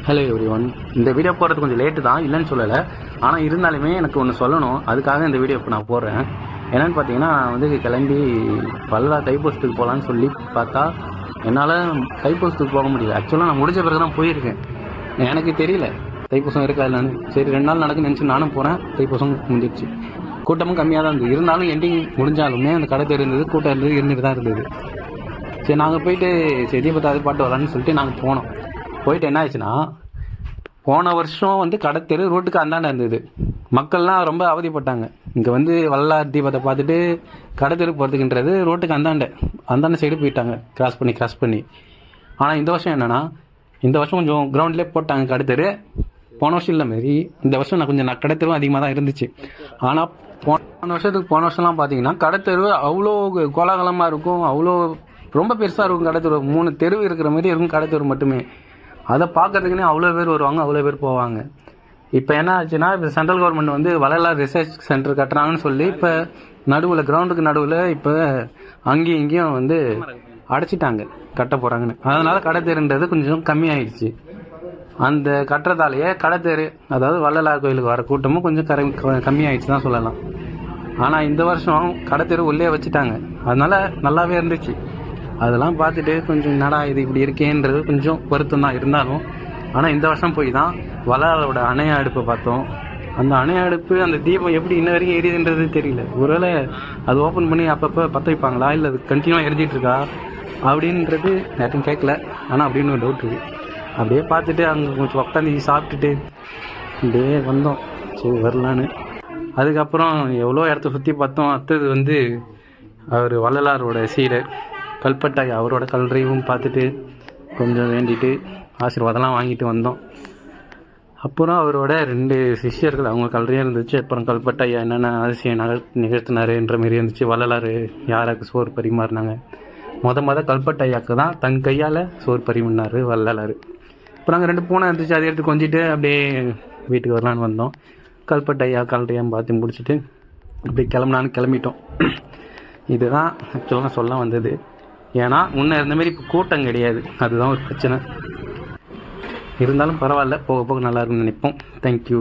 Hello everyone. இந்த video போடுறது கொஞ்சம் லேட்டு தான், இல்லைன்னு சொல்லலை. ஆனால் இருந்தாலுமே எனக்கு ஒன்று சொல்லணும், அதுக்காக இந்த வீடியோ இப்போ நான் போடுறேன். என்னென்னு பார்த்தீங்கன்னா, கிளம்பி வள்ளலார் தைப்பூசத்துக்கு போகலான்னு சொல்லி பார்த்தா என்னால் தைப்பூசத்துக்கு போக முடியல. ஆக்சுவலாக நான் முடிஞ்ச பிறகு தான் போயிருக்கேன். எனக்கு தெரியல தைப்பூசம் இருக்கா இல்லைன்னு. சரி 2 நாள் நடக்குன்னு நினச்சி நானும் போகிறேன். தைப்பூசம் முடிஞ்சிடுச்சு. கூட்டமும் கம்மியாக தான் இருந்தது. இருந்தாலும் எண்டிங் முடிஞ்சாலுமே அந்த கடை இருந்தது, கூட்டம் இருந்தது, இருந்துட்டு தான் இருந்தது. சரி நாங்கள் போயிட்டு சரி பத்தாவது பாட்டு வரலான்னு சொல்லிட்டு நாங்கள் போனோம். போயிட்டு என்ன ஆச்சுன்னா, போன வருஷம் கடத்தெரு ரோட்டுக்கு அந்தாண்ட இருந்தது. மக்கள்லாம் ரொம்ப அவதிப்பட்டாங்க. இங்கே வள்ளலார் தீபத்தை பார்த்துட்டு கடத்தெருக்கு போகிறதுக்குன்றது ரோட்டுக்கு அந்தாண்ட சைடு போயிட்டாங்க, கிராஸ் பண்ணி. ஆனால் இந்த வருஷம் என்னென்னா, இந்த வருஷம் கொஞ்சம் கிரவுண்ட்லேயே போட்டாங்க கடத்தெரு. போன வருஷம் இல்லை மாரி இந்த வருஷம் கொஞ்சம் கடத்தெருவும் அதிகமாக தான் இருந்துச்சு. ஆனால் போன வருஷம்லாம் பார்த்தீங்கன்னா கடத்தெரு அவ்வளோ கோலாகலமாக இருக்கும், அவ்வளோ ரொம்ப பெருசாக இருக்கும். கடத்தெரு 3 தெரு இருக்கிற மாதிரி இருக்கும் கடத்தெரு மட்டுமே. அதை பார்க்கறதுக்குன்னே அவ்வளோ பேர் வருவாங்க, அவ்வளோ பேர் போவாங்க. இப்போ என்ன ஆச்சுன்னா, இப்போ central government Vallalar research centre கட்டுறாங்கன்னு சொல்லி இப்போ நடுவில் கிரவுண்டுக்கு நடுவில் இப்போ அங்கேயும் இங்கேயும் அடைச்சிட்டாங்க, கட்ட போகிறாங்கன்னு. அதனால் கடத்தெருன்றது கொஞ்சம் கம்மியாயிடுச்சு. அந்த கட்டுறதாலேயே கடத்தெரு, அதாவது வள்ளலார் கோயிலுக்கு வர கூட்டமும் கொஞ்சம் கம்மியாயிடுச்சு தான் சொல்லலாம். ஆனால் இந்த வருஷம் கடத்தெரு உள்ளே வச்சுட்டாங்க, அதனால் நல்லாவே இருந்துச்சு. அதெல்லாம் பார்த்துட்டு கொஞ்சம் என்னடா இது இப்படி இருக்கேன்றது கொஞ்சம் வருத்தம் தான் இருந்தாலும். ஆனால் இந்த வருஷம் போய் தான் வள்ளலாரோட அணைய அடுப்பை பார்த்தோம். அந்த அணைய அடுப்பு, அந்த தீபம் எப்படி இன்ன வரைக்கும் எரியுதுன்றது தெரியல. ஒருவேளை அது ஓப்பன் பண்ணி அப்பப்போ பற்ற வைப்பாங்களா, இல்லை அது கண்டினியூவாக எரிஞ்சிட்டு இருக்கா அப்படின்றது யாரும் கேட்கல. ஆனால் அப்படின்னு ஒரு டவுட் இருக்குது. அப்படியே பார்த்துட்டு அங்கே கொஞ்சம் உட்காந்து சாப்பிட்டுட்டு அப்படியே வந்தோம். சரி வரலான்னு. அதுக்கப்புறம் எவ்வளோ இடத்த சுற்றி பார்த்தோம். அடுத்தது அவர் வள்ளலாரோட சீடர் கல்பட்டாய், அவரோட கல்றையும் பார்த்துட்டு கொஞ்சம் வேண்டிட்டு ஆசீர்வாதம்லாம் வாங்கிட்டு வந்தோம். அப்புறம் அவரோட 2 சிஷ்யர்கள், அவங்க கல்றையும் இருந்துச்சு. அப்புறம் கல்பட்டாய் என்னென்ன அதிசயம் நிகழ்த்தினாருன்ற மாரி இருந்துச்சு. வள்ளலார் யாராக்கு சோறு பரிமாறினாங்க. மொத கல்பட்டாயாக்கு தான் தன் கையால் சோறு பரிமாறினார் வள்ளலார். அப்புறம் நாங்கள் 2 பூனை இருந்துச்சு, அதை எடுத்து கொஞ்சிட்டு அப்படியே வீட்டுக்கு வரலான்னு வந்தோம். கல்பட்டாயா கல்றையாம் பார்த்து முடிச்சுட்டு அப்படியே கிளம்பிட்டோம். இதுதான் ஆக்சுவலாக சொல்ல வந்தது. ஏன்னா முன்னே இருந்தமாரி இப்போ கூட்டம் கிடையாது, அதுதான் ஒரு பிரச்சனை. இருந்தாலும் பரவாயில்ல, போக போக நல்லா இருக்குன்னு நினைப்போம். தேங்க்யூ.